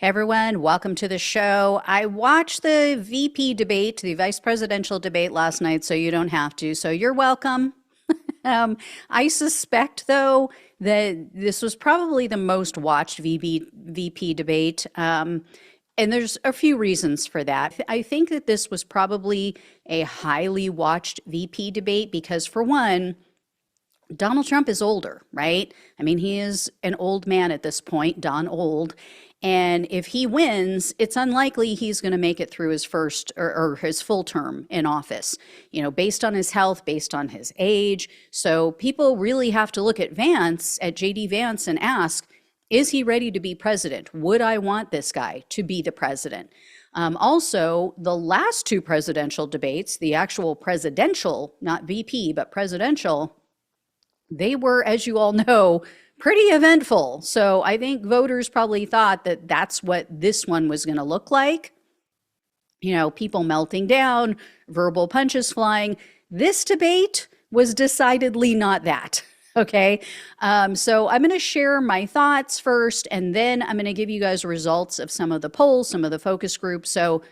Hey everyone, welcome to the show. I watched the VP debate, the vice presidential debate last night, so you don't have to. So you're welcome. I suspect, though, that this was probably the most watched VP debate. And there's a few reasons for that. I think that this was probably a highly watched VP debate because, for one, Donald Trump is older, right? I mean, he is an old man at this point, Don Old. And if he wins, it's unlikely he's going to make it through his first or his full term in office, based on his health, based on his age. So people really have to look at Vance, at JD Vance, and ask, is he ready to be president? Would I want this guy to be the president? Also, the last two presidential debates, the actual presidential, not VP, but presidential, they were, as you all know, pretty eventful. So I think voters probably thought that that's what this one was going to look like. People melting down, verbal punches flying. This debate was decidedly not that. Okay. So I'm going to share my thoughts first, and then I'm going to give you guys results of some of the polls, some of the focus groups. So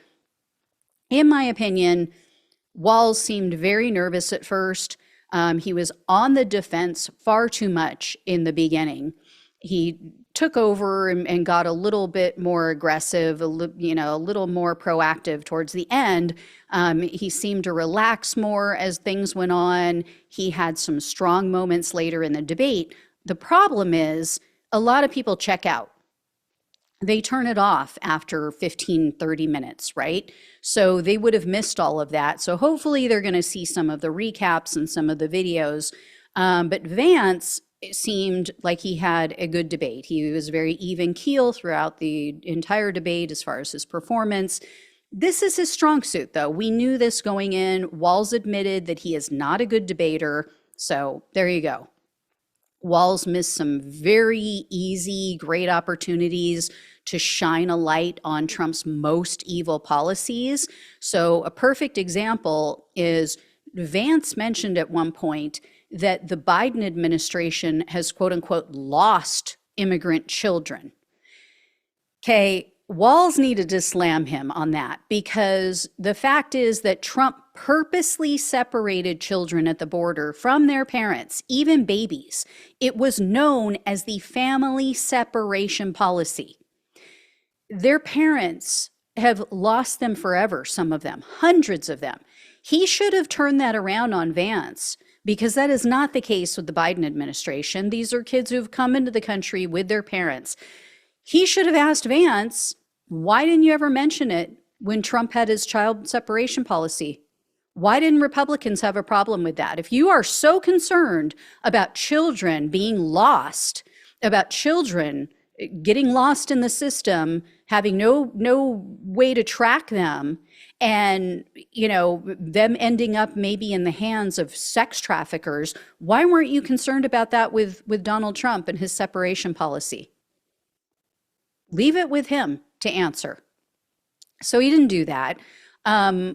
in my opinion, Walz seemed very nervous at first. He was on the defense far too much in the beginning. He took over and got a little bit more aggressive, a little more proactive towards the end. He seemed to relax more as things went on. He had some strong moments later in the debate. The problem is a lot of people check out. They turn it off after 15, 30 minutes, right? So they would have missed all of that. So hopefully they're going to see some of the recaps and some of the videos. But Vance, it seemed like he had a good debate. He was very even keel throughout the entire debate as far as his performance. This is his strong suit, though. We knew this going in. Walz admitted that he is not a good debater. So there you go. Walz missed some very easy, great opportunities to shine a light on Trump's most evil policies. So a perfect example is Vance mentioned at one point that the Biden administration has, quote unquote, lost immigrant children. Okay, Walz needed to slam him on that because the fact is that Trump purposely separated children at the border from their parents, even babies. It was known as the family separation policy. Their parents have lost them forever, some of them, hundreds of them. He should have turned that around on Vance because that is not the case with the Biden administration. These are kids who've come into the country with their parents. He should have asked Vance, why didn't you ever mention it when Trump had his child separation policy? Why didn't Republicans have a problem with that? If you are so concerned about children being lost, about children getting lost in the system, having no way to track them, and them ending up maybe in the hands of sex traffickers, why weren't you concerned about that with Donald Trump and his separation policy? Leave it with him to answer. So he didn't do that. Why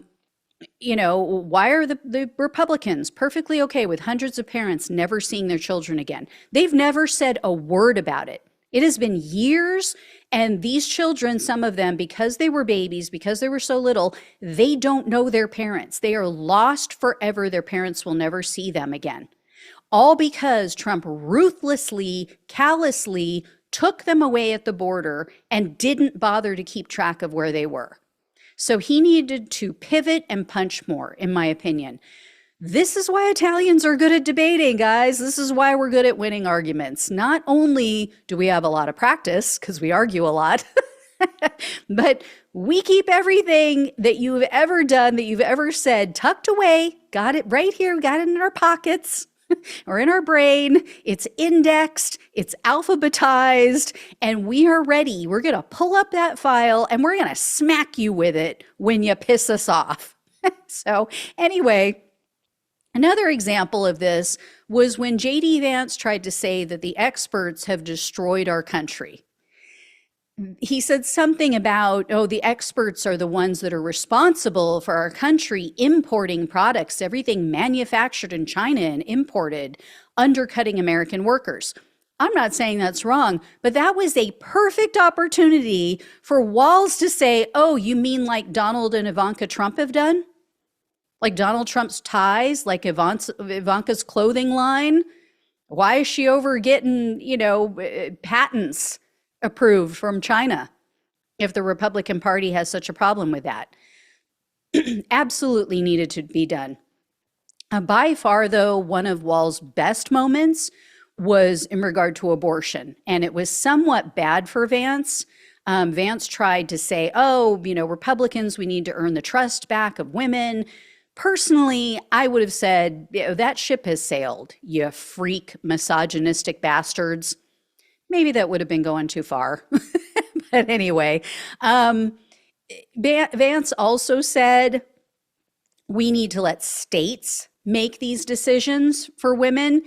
are the Republicans perfectly okay with hundreds of parents never seeing their children again? They've never said a word about it. It has been years, and these children, some of them, because they were babies, because they were so little, they don't know their parents. They are lost forever. Their parents will never see them again. All because Trump ruthlessly, callously took them away at the border and didn't bother to keep track of where they were. So he needed to pivot and punch more, in my opinion. This is why Italians are good at debating, guys. This is why we're good at winning arguments. Not only do we have a lot of practice, because we argue a lot, but we keep everything that you've ever done, that you've ever said, tucked away, got it right here, got it in our pockets or in our brain. It's indexed, it's alphabetized, and we are ready. We're going to pull up that file and we're going to smack you with it when you piss us off. So anyway, another example of this was when JD Vance tried to say that the experts have destroyed our country. He said something about, the experts are the ones that are responsible for our country importing products, everything manufactured in China and imported, undercutting American workers. I'm not saying that's wrong, but that was a perfect opportunity for Walz to say, oh, you mean like Donald and Ivanka Trump have done? Like Donald Trump's ties, like Ivanka's clothing line? Why is she over getting, patents approved from China if the Republican Party has such a problem with that? Absolutely needed to be done. By far, though, one of Walz's best moments was in regard to abortion, and it was somewhat bad for Vance. Vance tried to say, oh, Republicans, we need to earn the trust back of women. Personally, I would have said, that ship has sailed, you freak misogynistic bastards. Maybe that would have been going too far. But anyway, Vance also said, we need to let states make these decisions for women.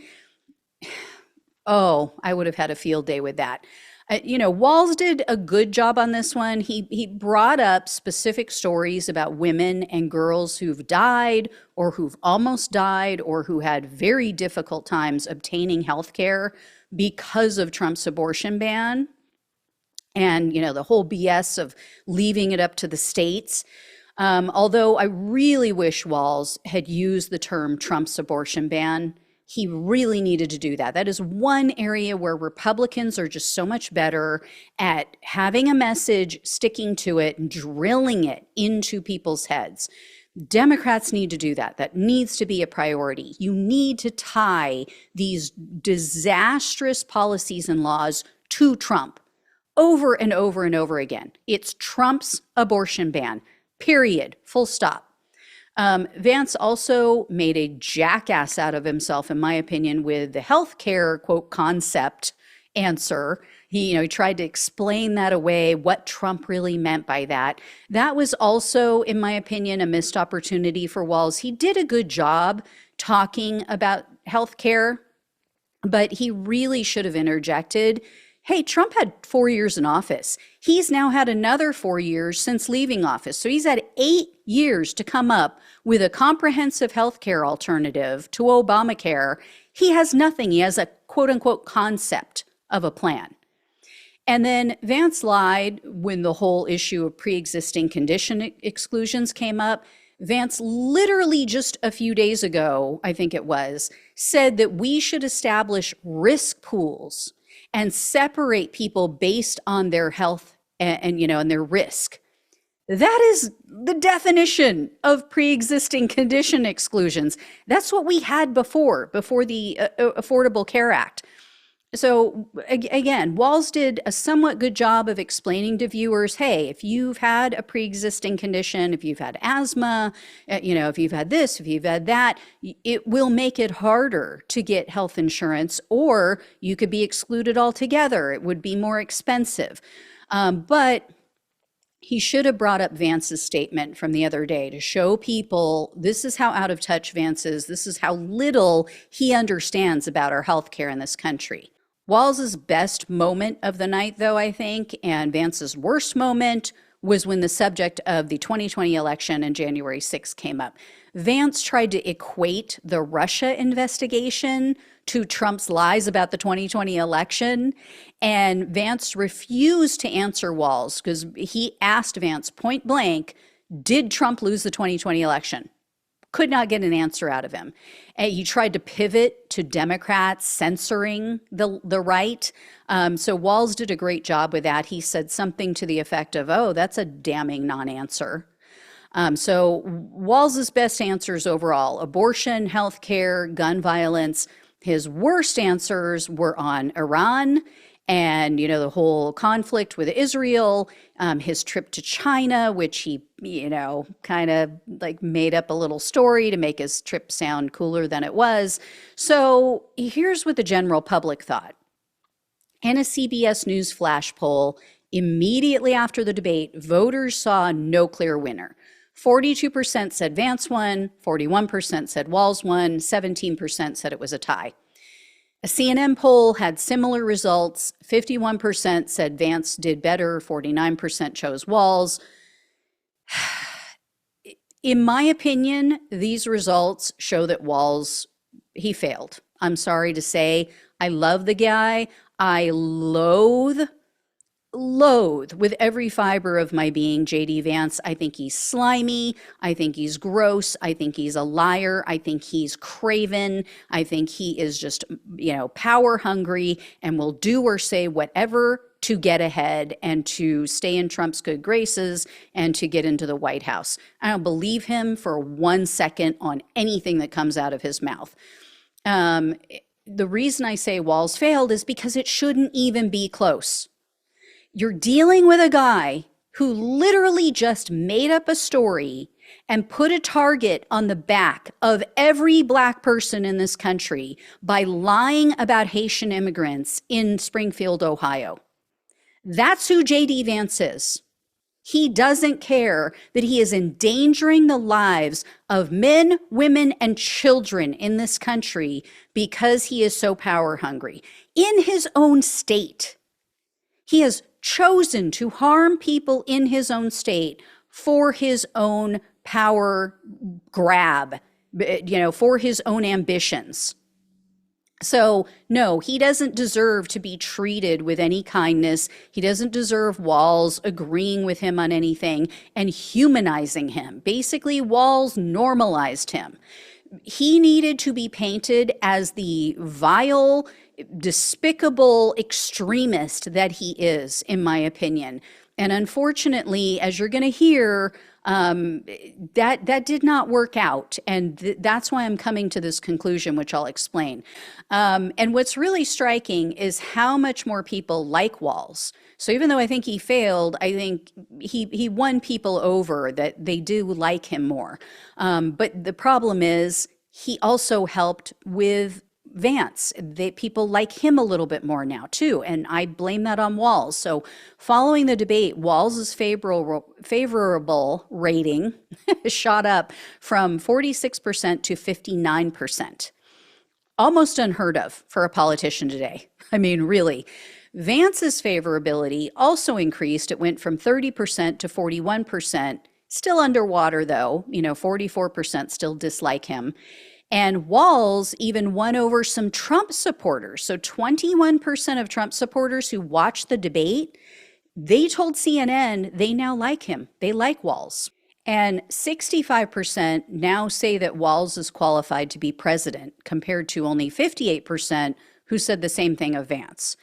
Oh, I would have had a field day with that. Walz did a good job on this one. He brought up specific stories about women and girls who've died or who've almost died or who had very difficult times obtaining health care because of Trump's abortion ban. And, the whole BS of leaving it up to the states. Although I really wish Walz had used the term Trump's abortion ban. He really needed to do that. That is one area where Republicans are just so much better at having a message, sticking to it, and drilling it into people's heads. Democrats need to do that. That needs to be a priority. You need to tie these disastrous policies and laws to Trump over and over and over again. It's Trump's abortion ban, period, full stop. Vance also made a jackass out of himself, in my opinion, with the healthcare, quote, concept answer. He tried to explain that away, what Trump really meant by that. That was also, in my opinion, a missed opportunity for Walz. He did a good job talking about healthcare, but he really should have interjected, hey, Trump had 4 years in office. He's now had another 4 years since leaving office. So he's had 8 years to come up with a comprehensive healthcare alternative to Obamacare. He has nothing. He has a quote unquote concept of a plan. And then Vance lied when the whole issue of pre-existing condition exclusions came up. Vance literally just a few days ago, I think it was, said that we should establish risk pools and separate people based on their health and their risk. That is the definition of pre-existing condition exclusions. That's what we had before the Affordable Care Act. So again, Walz did a somewhat good job of explaining to viewers, hey, if you've had a pre-existing condition, if you've had asthma, if you've had this, if you've had that, it will make it harder to get health insurance, or you could be excluded altogether. It would be more expensive. But he should have brought up Vance's statement from the other day to show people this is how out of touch Vance is. This is how little he understands about our healthcare in this country. Walz's best moment of the night, though, I think, and Vance's worst moment was when the subject of the 2020 election and January 6th came up. Vance tried to equate the Russia investigation to Trump's lies about the 2020 election, and Vance refused to answer Walz because he asked Vance point blank, did Trump lose the 2020 election? Could not get an answer out of him. And he tried to pivot to Democrats censoring the right. So Walz did a great job with that. He said something to the effect of, oh, that's a damning non-answer. So Walz's best answers overall, abortion, healthcare, gun violence. His worst answers were on Iran and, the whole conflict with Israel, his trip to China, which he, kind of like made up a little story to make his trip sound cooler than it was. So here's what the general public thought. In a CBS News flash poll, immediately after the debate, voters saw no clear winner. 42% said Vance won, 41% said Walz won, 17% said it was a tie. A CNN poll had similar results. 51% said Vance did better, 49% chose Walz. In my opinion, these results show that Walz, he failed. I'm sorry to say, I love the guy. I loathe with every fiber of my being JD Vance. I think he's slimy. I think he's gross. I think he's a liar. I think he's craven. I think he is just, power hungry and will do or say whatever to get ahead and to stay in Trump's good graces and to get into the White House. I don't believe him for 1 second on anything that comes out of his mouth. The reason I say Walz failed is because it shouldn't even be close. You're dealing with a guy who literally just made up a story and put a target on the back of every Black person in this country by lying about Haitian immigrants in Springfield, Ohio. That's who JD Vance is. He doesn't care that he is endangering the lives of men, women, and children in this country because he is so power hungry. In his own state, he has chosen to harm people in his own state for his own power grab, for his own ambitions. So, no, he doesn't deserve to be treated with any kindness. He doesn't deserve Walz agreeing with him on anything and humanizing him. Basically, Walz normalized him. He needed to be painted as the vile, despicable extremist that he is, in my opinion. And unfortunately, as you're going to hear, that did not work out. And that's why I'm coming to this conclusion, which I'll explain. And what's really striking is how much more people like Walz. So even though I think he failed, I think he won people over, that they do like him more. But the problem is he also helped with Vance. People like him a little bit more now too, and I blame that on Walz. So following the debate, Walz's favorable rating shot up from 46% to 59%. Almost unheard of for a politician today. I mean, really. Vance's favorability also increased. It went from 30% to 41%. Still underwater though, 44% still dislike him. And Walz even won over some Trump supporters. So 21% of Trump supporters who watched the debate, they told CNN they now like him. They like Walz. And 65% now say that Walz is qualified to be president, compared to only 58% who said the same thing of Vance.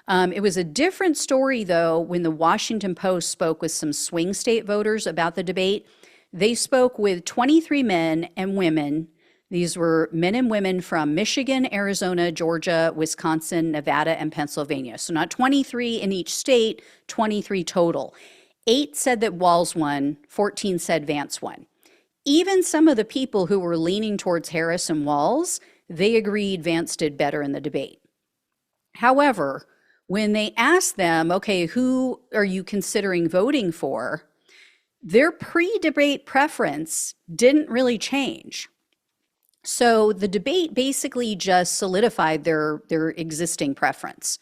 It was a different story, though, when the Washington Post spoke with some swing state voters about the debate. They spoke with 23 men and women. These were men and women from Michigan, Arizona, Georgia, Wisconsin, Nevada, and Pennsylvania. So not 23 in each state, 23 total. 8 said that Walz won, 14 said Vance won. Even some of the people who were leaning towards Harris and Walz, they agreed Vance did better in the debate. However, when they asked them, okay, who are you considering voting for? Their pre-debate preference didn't really change. So the debate basically just solidified their existing preference.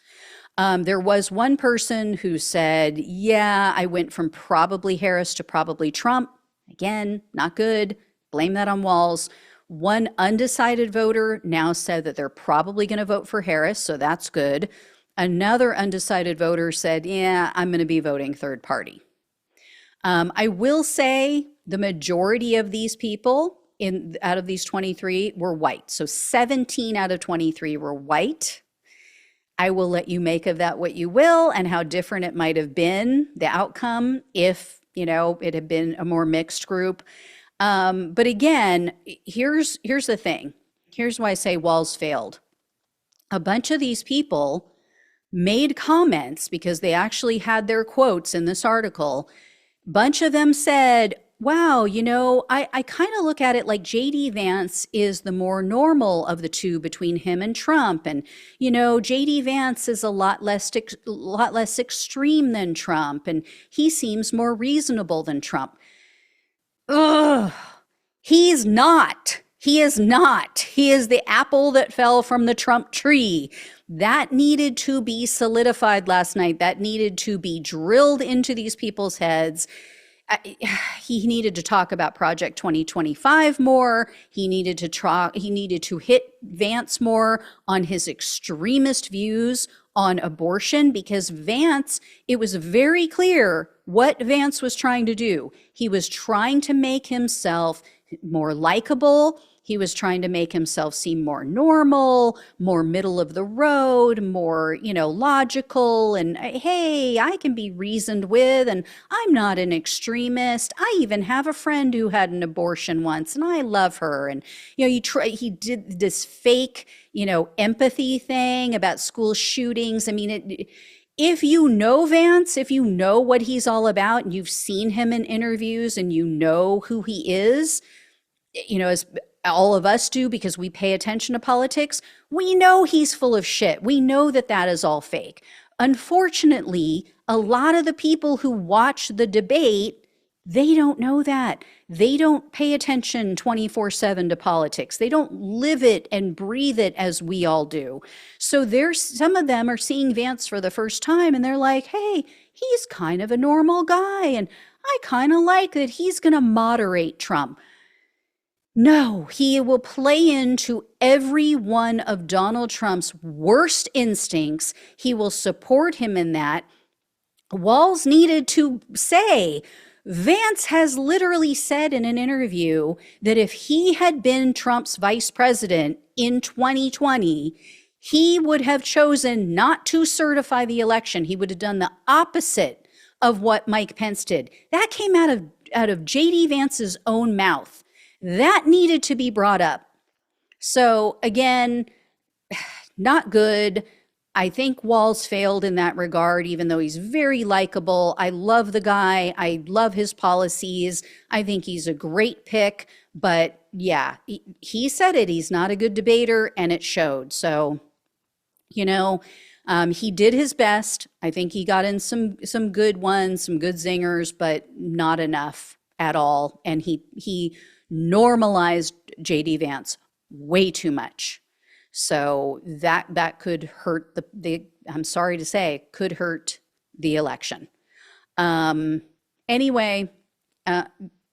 There was one person who said, yeah, I went from probably Harris to probably Trump. Again, not good. Blame that on Walz. One undecided voter now said that they're probably going to vote for Harris, so that's good. Another undecided voter said, yeah, I'm going to be voting third party. I will say the majority of these people out of these 23 were white. So 17 out of 23 were white. I will let you make of that what you will, and how different it might have been, the outcome, if, it had been a more mixed group. But again, here's the thing. Here's why I say Walz failed. A bunch of these people made comments, because they actually had their quotes in this article. Bunch of them said, wow, I kind of look at it like JD Vance is the more normal of the two between him and Trump. And, JD Vance is a lot less extreme than Trump. And he seems more reasonable than Trump. Ugh, he's not. He is not. He is the apple that fell from the Trump tree. That needed to be solidified last night. That needed to be drilled into these people's heads. He needed to talk about Project 2025 more. He needed to hit Vance more on his extremist views on abortion because Vance, it was very clear what Vance was trying to do. He was trying to make himself more likable. He was trying to make himself seem more normal, more middle of the road, more, logical. And hey, I can be reasoned with, and I'm not an extremist. I even have a friend who had an abortion once, and I love her. And, he did this fake, empathy thing about school shootings. I mean, if you know Vance, if you know what he's all about, and you've seen him in interviews and you know who he is, as all of us do because we pay attention to politics, we know he's full of shit. We know that that is all fake. Unfortunately, a lot of the people who watch the debate, they don't know that. They don't pay attention 24/7 to politics. They don't live it and breathe it as we all do. So some of them are seeing Vance for the first time and they're like, hey, he's kind of a normal guy. And I kind of like that he's going to moderate Trump. No, he will play into every one of Donald Trump's worst instincts. He will support him in that. Walz needed to say, Vance has literally said in an interview that if he had been Trump's vice president in 2020, he would have chosen not to certify the election. He would have done the opposite of what Mike Pence did. That came out of JD Vance's own mouth. That needed to be brought up. So again, not good. I think Walz failed in that regard, even though he's very likable. I love the guy. I love his policies. I think he's a great pick. But yeah, he said it. He's not a good debater, and it showed. So, he did his best. I think he got in some good ones, some good zingers, but not enough at all. And he normalized JD Vance way too much. So that could hurt I'm sorry to say, could hurt the election. Anyway,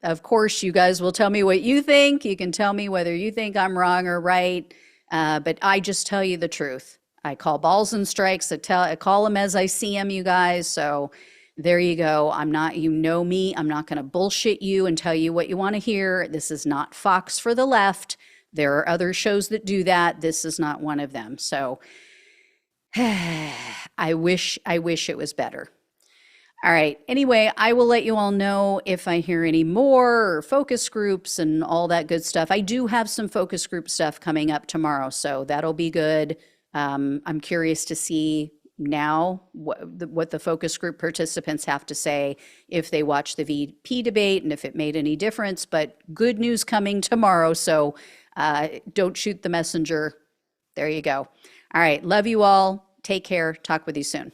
of course, you guys will tell me what you think. You can tell me whether you think I'm wrong or right. But I just tell you the truth. I call balls and strikes. I call them as I see them, you guys. So there you go. I'm not, me. I'm not going to bullshit you and tell you what you want to hear. This is not Fox for the left. There are other shows that do that. This is not one of them. So I wish it was better. All right. Anyway, I will let you all know if I hear any more or focus groups and all that good stuff. I do have some focus group stuff coming up tomorrow, so that'll be good. I'm curious to see now what the focus group participants have to say if they watch the VP debate and if it made any difference. But good news coming tomorrow, so don't shoot the messenger. There you go. All right. Love you all. Take care. Talk with you soon.